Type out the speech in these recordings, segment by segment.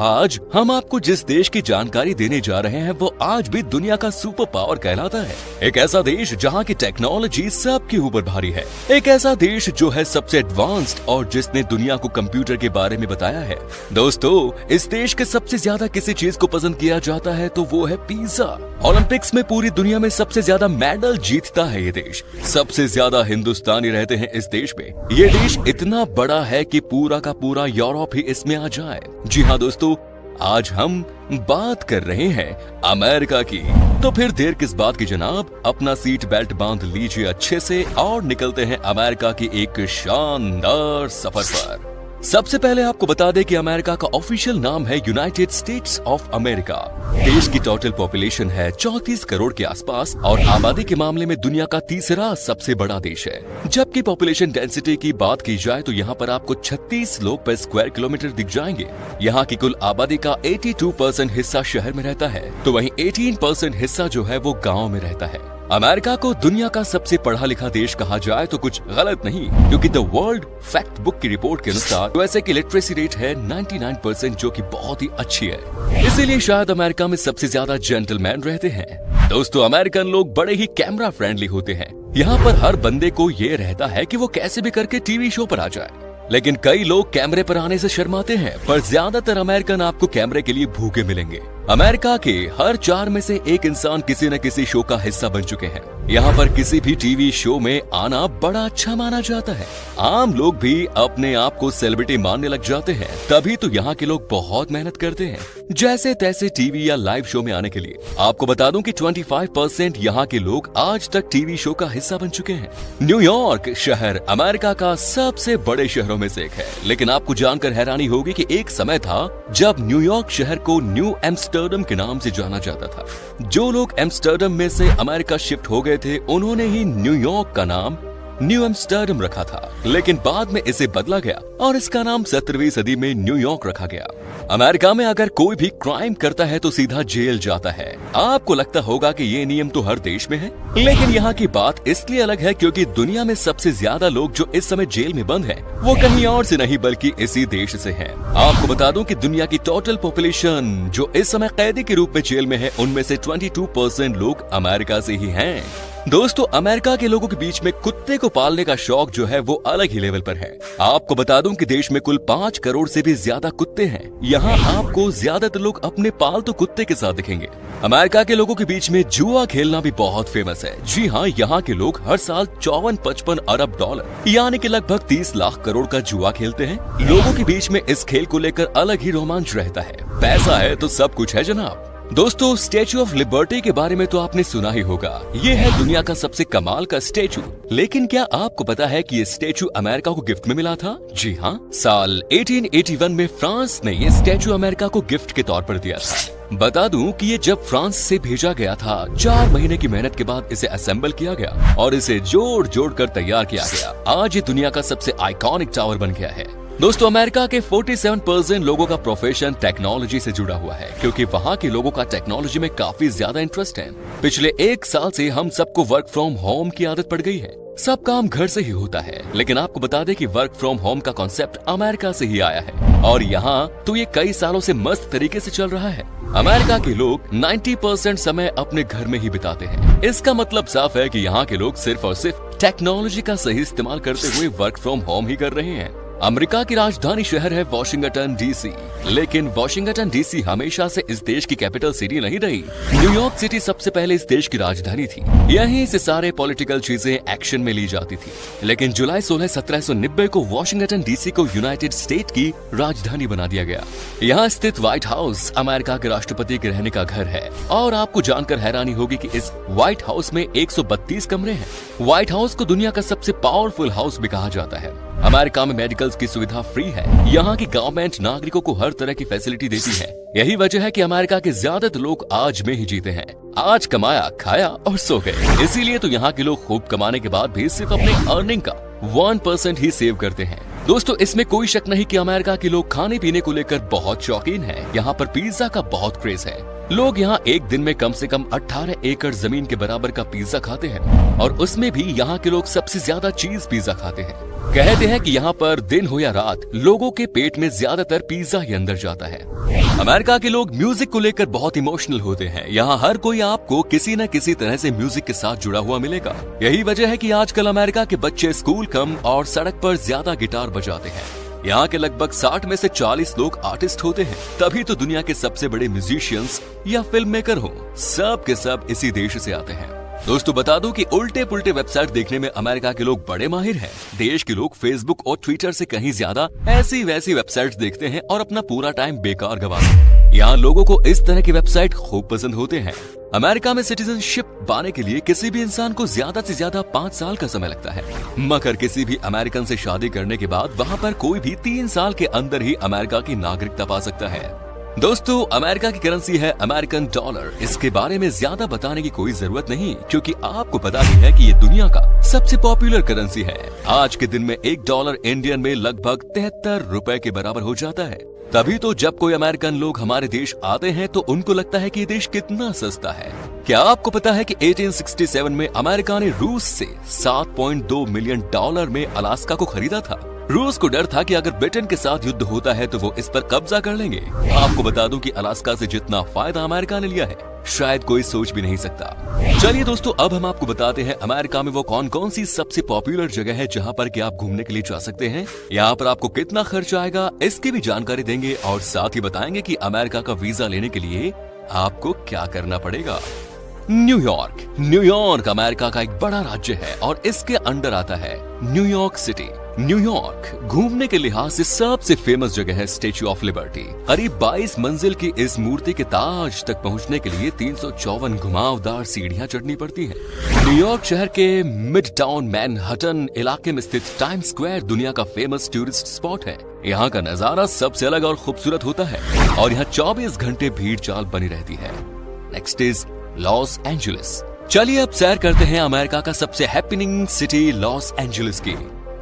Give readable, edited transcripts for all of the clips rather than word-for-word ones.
आज हम आपको जिस देश की जानकारी देने जा रहे हैं वो आज भी दुनिया का सुपर पावर कहलाता है। एक ऐसा देश जहां की टेक्नोलॉजी सबके ऊपर भारी है। एक ऐसा देश जो है सबसे एडवांस्ड और जिसने दुनिया को कंप्यूटर के बारे में बताया है। दोस्तों, इस देश के सबसे ज्यादा किसी चीज को पसंद किया जाता है तो वो है पिज्जा। ओलंपिक्स में पूरी दुनिया में सबसे ज्यादा मेडल जीतता है ये देश। सबसे ज्यादा हिंदुस्तानी रहते हैं इस देश में। ये देश इतना बड़ा है कि पूरा का पूरा यूरोप ही इसमें आ जाए। जी हाँ दोस्तों, आज हम बात कर रहे हैं अमेरिका की। तो फिर देर किस बात की जनाब, अपना सीट बेल्ट बांध लीजिए अच्छे से और निकलते हैं अमेरिका की एक शानदार सफर पर। सबसे पहले आपको बता दें कि अमेरिका का ऑफिशियल नाम है यूनाइटेड स्टेट्स ऑफ अमेरिका। देश की टोटल पॉपुलेशन है 34 करोड़ के आसपास और आबादी के मामले में दुनिया का तीसरा सबसे बड़ा देश है। जबकि पॉपुलेशन डेंसिटी की बात की जाए तो यहाँ पर आपको 36 लोग पर स्क्वायर किलोमीटर दिख जाएंगे। यहाँ की कुल आबादी का 82% हिस्सा शहर में रहता है, तो वहीं 18% हिस्सा जो है वो गाँव में रहता है। अमेरिका को दुनिया का सबसे पढ़ा लिखा देश कहा जाए तो कुछ गलत नहीं, क्योंकि द वर्ल्ड फैक्ट बुक की रिपोर्ट के अनुसार यूएसए की लिटरेसी रेट है 99%, जो कि बहुत ही अच्छी है। इसीलिए शायद अमेरिका में सबसे ज्यादा जेंटलमैन रहते हैं। दोस्तों, अमेरिकन लोग बड़े ही कैमरा फ्रेंडली होते हैं। यहाँ पर हर बंदे को ये रहता है कि वो कैसे भी करके टीवी शो पर आ जाए, लेकिन कई लोग कैमरे पर आने से शर्माते हैं, पर ज्यादातर अमेरिकन आपको कैमरे के लिए भूखे मिलेंगे। अमेरिका के हर 4 में से एक इंसान किसी न किसी शो का हिस्सा बन चुके हैं। यहाँ पर किसी भी टीवी शो में आना बड़ा अच्छा माना जाता है। आम लोग भी अपने आप को सेलिब्रिटी मानने लग जाते हैं, तभी तो यहाँ के लोग बहुत मेहनत करते हैं जैसे तैसे टीवी या लाइव शो में आने के लिए। आपको बता दूं कि 25% यहाँ के लोग आज तक टीवी शो का हिस्सा बन चुके हैं। न्यूयॉर्क शहर अमेरिका का सबसे बड़े शहरों में से एक है, लेकिन आपको जानकर हैरानी होगी कि एक समय था जब न्यूयॉर्क शहर को न्यू एम्स्टर्डम के नाम से जाना जाता था। जो लोग एम्स्टर्डम में से अमेरिका शिफ्ट हो गए थे, उन्होंने ही न्यूयॉर्क का नाम न्यू एम्स्टर्डम रखा था, लेकिन बाद में इसे बदला गया और इसका नाम 17वीं सदी में न्यूयॉर्क रखा गया। अमेरिका में अगर कोई भी क्राइम करता है तो सीधा जेल जाता है। आपको लगता होगा कि ये नियम तो हर देश में है, लेकिन यहाँ की बात इसलिए अलग है क्योंकि दुनिया में सबसे ज्यादा लोग जो इस समय जेल में बंद हैं, वो कहीं और से नहीं बल्कि इसी देश से हैं। आपको बता दूं कि दुनिया की टोटल पॉपुलेशन जो इस समय कैदी के रूप में जेल में है, उनमें से 22% लोग अमेरिका से ही हैं। दोस्तों, अमेरिका के लोगों के बीच में कुत्ते को पालने का शौक जो है वो अलग ही लेवल पर है। आपको बता दूं कि देश में कुल 5 करोड़ से भी ज्यादा कुत्ते हैं। यहाँ आपको ज्यादातर लोग अपने पालतू कुत्ते के साथ दिखेंगे। अमेरिका के लोगों के बीच में जुआ खेलना भी बहुत फेमस है। जी हाँ, यहाँ के लोग हर साल 54-55 अरब डॉलर यानी कि लगभग 30 लाख करोड़ का जुआ खेलते हैं। लोगों के बीच में इस खेल को लेकर अलग ही रोमांच रहता है। पैसा है तो सब कुछ है जनाब। दोस्तों, स्टैचू ऑफ लिबर्टी के बारे में तो आपने सुना ही होगा। ये है दुनिया का सबसे कमाल का स्टैचू, लेकिन क्या आपको पता है कि ये स्टैचू अमेरिका को गिफ्ट में मिला था? जी हाँ, साल 1881 में फ्रांस ने ये स्टैचू अमेरिका को गिफ्ट के तौर पर दिया था। बता दूं कि ये जब फ्रांस से भेजा गया था, 4 महीने की मेहनत के बाद इसे असेंबल किया गया और इसे जोड़ जोड़ कर तैयार किया गया। आज ये दुनिया का सबसे आइकॉनिक टावर बन गया है। दोस्तों, अमेरिका के 47% लोगों का प्रोफेशन टेक्नोलॉजी से जुड़ा हुआ है, क्योंकि वहाँ के लोगों का टेक्नोलॉजी में काफी ज्यादा इंटरेस्ट है। पिछले 1 साल से हम सबको वर्क फ्रॉम होम की आदत पड़ गई है। सब काम घर से ही होता है, लेकिन आपको बता दें कि वर्क फ्रॉम होम का कॉन्सेप्ट अमेरिका से ही आया है और यहाँ तो ये कई सालों से मस्त तरीके से चल रहा है। अमेरिका के लोग 90% समय अपने घर में ही बिताते हैं। इसका मतलब साफ है कि यहाँ के लोग सिर्फ और सिर्फ टेक्नोलॉजी का सही इस्तेमाल करते हुए वर्क फ्रॉम होम ही कर रहे हैं। अमेरिका की राजधानी शहर है वॉशिंगटन डीसी, लेकिन वॉशिंगटन डीसी हमेशा से इस देश की कैपिटल सिटी नहीं रही। न्यूयॉर्क सिटी सबसे पहले इस देश की राजधानी थी। यहीं से सारे पॉलिटिकल चीजें एक्शन में ली जाती थी, लेकिन जुलाई 16, 1790 को वॉशिंगटन डीसी को यूनाइटेड स्टेट की राजधानी बना दिया गया। यहाँ स्थित व्हाइट हाउस अमेरिका के राष्ट्रपति के रहने का घर है और आपको जानकर हैरानी होगी कि इस व्हाइट हाउस में 132 कमरे हैं। व्हाइट हाउस को दुनिया का सबसे पावरफुल हाउस भी कहा जाता है। अमेरिका में मेडिकल्स की सुविधा फ्री है। यहाँ की गवर्नमेंट नागरिकों को हर तरह की फैसिलिटी देती है। यही वजह है कि अमेरिका के ज्यादातर लोग आज में ही जीते हैं। आज कमाया, खाया और सो गए। इसीलिए तो यहाँ के लोग खूब कमाने के बाद भी सिर्फ अपने अर्निंग का 1% ही सेव करते हैं। दोस्तों, इसमें कोई शक नहीं कि अमेरिका के लोग खाने पीने को लेकर बहुत शौकीन हैं। यहाँ पर पिज्जा का बहुत क्रेज है। लोग यहाँ एक दिन में कम से कम 18 एकड़ जमीन के बराबर का पिज्जा खाते हैं और उसमें भी यहाँ के लोग सबसे ज्यादा चीज पिज्जा खाते हैं। कहते हैं कि यहाँ पर दिन हो या रात लोगों के पेट में ज्यादातर पिज्जा ही अंदर जाता है। अमेरिका के लोग म्यूजिक को लेकर बहुत इमोशनल होते हैं। यहाँ हर कोई आपको किसी न किसी तरह से म्यूजिक के साथ जुड़ा हुआ मिलेगा। यही वजह है कि आजकल अमेरिका के बच्चे स्कूल कम और सड़क पर ज्यादा गिटार बजाते हैं। यहाँ के लगभग 60 में से 40 लोग आर्टिस्ट होते हैं। तभी तो दुनिया के सबसे बड़े म्यूजिशियंस या फिल्म मेकर हो सब के सब इसी देश से आते हैं। दोस्तों बता दूं कि उल्टे पुल्टे वेबसाइट देखने में अमेरिका के लोग बड़े माहिर हैं। देश के लोग फेसबुक और ट्विटर से कहीं ज्यादा ऐसी वैसी वेबसाइट्स देखते हैं और अपना पूरा टाइम बेकार गंवाते हैं। यहाँ लोगों को इस तरह की वेबसाइट खूब पसंद होते हैं। अमेरिका में सिटीजनशिप पाने के लिए किसी भी इंसान को ज्यादा से ज्यादा 5 साल का समय लगता है, मगर किसी भी अमेरिकन से शादी करने के बाद वहाँ पर कोई भी 3 साल के अंदर ही अमेरिका की नागरिकता पा सकता है। दोस्तों अमेरिका की करेंसी है अमेरिकन डॉलर। इसके बारे में ज्यादा बताने की कोई जरूरत नहीं, क्योंकि आपको पता ही है कि ये दुनिया का सबसे पॉपुलर करेंसी है। आज के दिन में $1 इंडियन में लगभग 73 रुपए के बराबर हो जाता है। तभी तो जब कोई अमेरिकन लोग हमारे देश आते हैं तो उनको लगता है कि ये देश कितना सस्ता है। क्या आपको पता है कि 1867 में अमेरिका ने रूस से $7.2 मिलियन में अलास्का को खरीदा था। रूस को डर था कि अगर ब्रिटेन के साथ युद्ध होता है तो वो इस पर कब्जा कर लेंगे। आपको बता दूं कि अलास्का से जितना फायदा अमेरिका ने लिया है शायद कोई सोच भी नहीं सकता। चलिए दोस्तों अब हम आपको बताते हैं अमेरिका में वो कौन कौन सी सबसे पॉपुलर जगह है जहां पर कि आप घूमने के लिए जा सकते हैं। यहाँ पर आपको कितना खर्च आएगा इसकी भी जानकारी देंगे और साथ ही बताएंगे कि अमेरिका का वीजा लेने के लिए आपको क्या करना पड़ेगा। न्यूयॉर्क अमेरिका का एक बड़ा राज्य है और इसके अंडर आता है न्यूयॉर्क सिटी। न्यूयॉर्क घूमने के लिहाज से सबसे फेमस जगह है स्टेच्यू ऑफ लिबर्टी। करीब 22 मंजिल की इस मूर्ति के ताज तक पहुंचने के लिए 354 घुमावदार सीढ़ियां चढ़नी पड़ती हैं। न्यूयॉर्क शहर के मिड टाउन मैनहट्टन इलाके में स्थित टाइम स्क्वायर दुनिया का फेमस टूरिस्ट स्पॉट है। यहाँ का नजारा सबसे अलग और खूबसूरत होता है और यहाँ 24 घंटे भीड़ चाल बनी रहती है। Next is Los Angeles. चलिए अब सैर करते हैं अमेरिका का सबसे हैपनिंग सिटी लॉस एंजलिस की।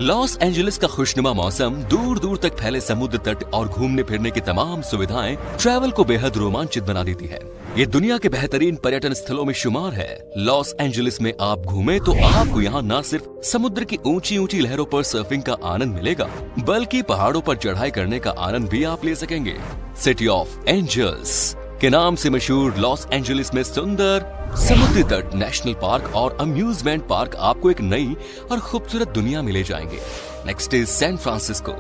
लॉस एंजलिस का खुशनुमा मौसम, दूर दूर तक फैले समुद्र तट और घूमने फिरने की तमाम सुविधाएं ट्रैवल को बेहद रोमांचित बना देती है। ये दुनिया के बेहतरीन पर्यटन स्थलों में शुमार है। लॉस एंजलिस में आप घूमे तो आपको यहाँ न सिर्फ समुद्र की ऊंची ऊंची लहरों पर सर्फिंग का आनंद मिलेगा, बल्कि पहाड़ों पर चढ़ाई करने का आनंद भी आप ले सकेंगे। सिटी ऑफ एंजल्स के नाम से मशहूर लॉस एंजलिस में सुंदर समुद्री तट, नेशनल पार्क और अम्यूजमेंट पार्क आपको एक नई और खूबसूरत दुनिया में ले जाएंगे। Next is San Francisco.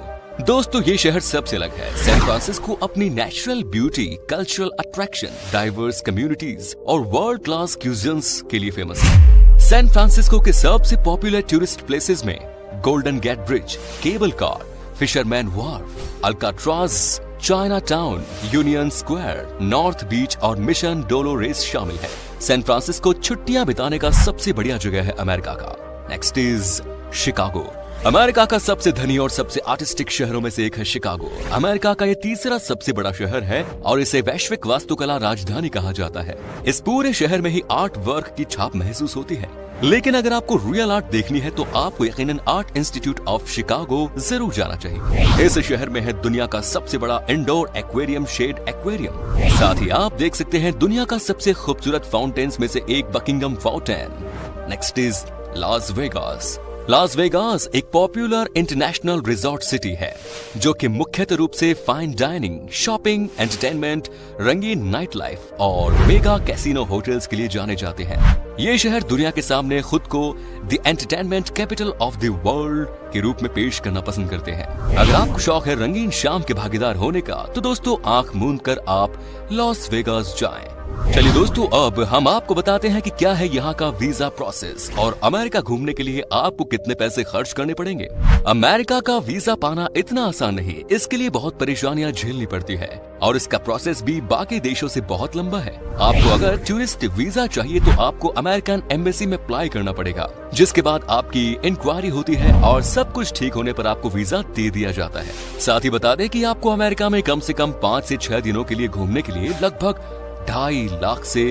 दोस्तों ये शहर सबसे अलग है। सैन फ्रांसिस्को अपनी natural beauty, cultural attraction, diverse communities और वर्ल्ड क्लास क्यूजिन्स के लिए फेमस है। सैन फ्रांसिस्को के सबसे पॉपुलर टूरिस्ट प्लेसेस में Golden Gate Bridge, cable car, fisherman wharf, Alcatraz, Chinatown, Union Square, North Beach और मिशन डोलोरेस शामिल है। सैन फ्रांसिस्को छुट्टियां बिताने का सबसे बढ़िया जगह है अमेरिका का। Next is Chicago. अमेरिका का सबसे धनी और सबसे आर्टिस्टिक शहरों में से एक है शिकागो। अमेरिका का ये तीसरा सबसे बड़ा शहर है और इसे वैश्विक वास्तुकला राजधानी कहा जाता है। इस पूरे शहर में ही आर्ट वर्क की छाप महसूस होती है। लेकिन अगर आपको रियल आर्ट देखनी है तो आपको यकीनन आर्ट इंस्टीट्यूट ऑफ शिकागो जरूर जाना चाहिए। इस शहर में है दुनिया का सबसे बड़ा इंडोर एक्वेरियम, शेड एक्वेरियम। साथ ही आप देख सकते हैं दुनिया का सबसे खूबसूरत फाउंटेन्स में से एक Buckingham fountain. Next is Las Vegas. Las Vegas एक पॉपुलर इंटरनेशनल रिजॉर्ट सिटी है जो कि मुख्यतः रूप से फाइन डाइनिंग, शॉपिंग, एंटरटेनमेंट, रंगीन नाइट लाइफ और मेगा कैसीनो होटल्स के लिए जाने जाते हैं। ये शहर दुनिया के सामने खुद को the entertainment capital of the world के रूप में पेश करना पसंद करते हैं। अगर आपको शौक है रंगीन शाम के भागीदार होने का तो दोस्तों आंख मूंद कर आप लॉस वेगास जाएं। चलिए दोस्तों अब हम आपको बताते हैं कि क्या है यहाँ का वीजा प्रोसेस और अमेरिका घूमने के लिए आपको कितने पैसे खर्च करने पड़ेंगे। अमेरिका का वीजा पाना इतना आसान नहीं, इसके लिए बहुत परेशानियां झेलनी पड़ती है और इसका प्रोसेस भी बाकी देशों से बहुत लंबा है। आपको अगर टूरिस्ट वीजा चाहिए तो आपको अमेरिकन एम्बेसी में अप्लाई करना पड़ेगा, जिसके बाद आपकी इंक्वायरी होती है और सब कुछ ठीक होने पर आपको वीजा दे दिया जाता है। साथ ही बता दें कि आपको अमेरिका में कम से कम 5 से 6 दिनों के लिए घूमने के लिए लगभग 2.5 लाख से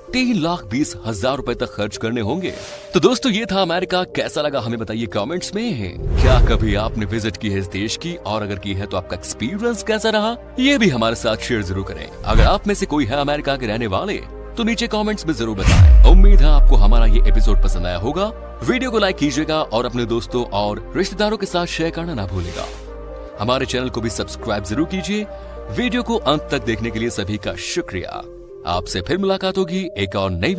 3,20,000 रुपए तक खर्च करने होंगे। तो दोस्तों ये था अमेरिका, कैसा लगा हमें बताइए कमेंट्स में। क्या कभी आपने विजिट की है इस देश की, और अगर की है तो आपका एक्सपीरियंस कैसा रहा, ये भी हमारे साथ शेयर जरूर करें। अगर आप में से कोई है अमेरिका के रहने वाले तो नीचे कमेंट्स में जरूर बताएं। उम्मीद है आपको हमारा ये एपिसोड पसंद आया होगा। वीडियो को लाइक कीजिएगा और अपने दोस्तों और रिश्तेदारों के साथ शेयर करना ना भूलेगा। हमारे चैनल को भी सब्सक्राइब जरूर कीजिए। वीडियो को अंत तक देखने के लिए सभी का शुक्रिया। आपसे फिर मुलाकात होगी एक और नई